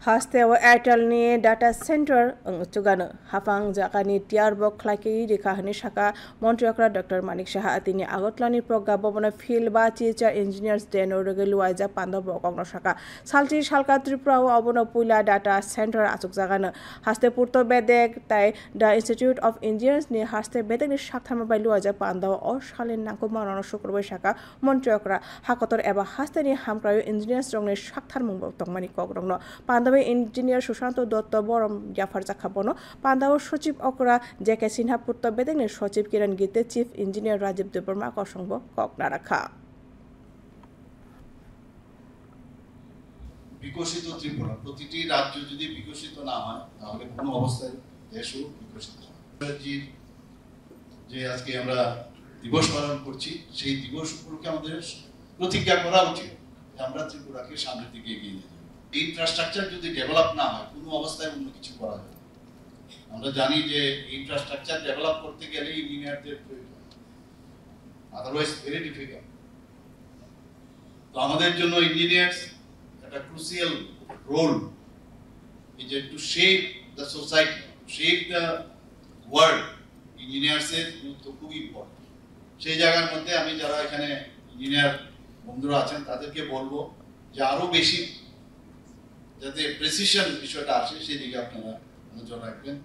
Hastewa Airtel ni data center tugano hafang jakani tiarbok khlaki rekahani shaka Montreal Dr. Manik Shaha atini agotlani progga bobona field ba teacher engineers den orgelu aja panda bokongno shaka salti shalka tripura obono puila data center achuk jagano haste purto bedek tai the Institute of Engineers ni haste bedek ni shakthama bailu aja panda o shalen nangko marano shukrobai shaka Montreal hakotor eba haste ni hamkrayo engineers rongni shakthar mungbo tongmani kogrongno Pandawe Engineer Susanto Dotto Borom Jafar Jakhabono, Pandawa Sochip Okra, Jeke Sinha Purto Bedeng, Sochip Kiran Gite, Chief Engineer Rajiv Deborma Kosongbo, Koknaraka. বিকশিত ত্রিপুরা প্রতিটি রাজ্য যদি বিকশিত না হয় তাহলে কোনো অবস্থায় দেশও বিকশিত হবে যে আজকে আমরা দিবস পালন করছি সেই দিবস উপলক্ষে আমাদের প্রতিজ্ঞা করা উচিত যে আমরা ত্রিপুরাকে সামনের দিকে এগিয়ে নিয়ে যাব ইনফ্রাস্ট্রাকচার যদি ডেভেলপ না হয় কোনো অবস্থায় অন্য কিছু করা যাবে আমরা জানি যে ইনফ্রাস্ট্রাকচার ডেভেলপ করতে গেলে ইঞ্জিনিয়ারদের প্রয়োজন আদারওয়াইজ ভেরি ডিফিকাল্ট তো আমাদের জন্য engineers a crucial role is to shape the society, to shape the world. Engineers গুরুত্ব খুব ইম্পর্টেন্ট সেই জায়গার মধ্যে আমি যারা এখানে ইঞ্জিনিয়ার বন্ধুরা আছেন তাদেরকে বলবো যে আরো বেশি যাতে প্রেসিশন বিষয়টা আসে সেই দিকে আপনারা নজর রাখবেন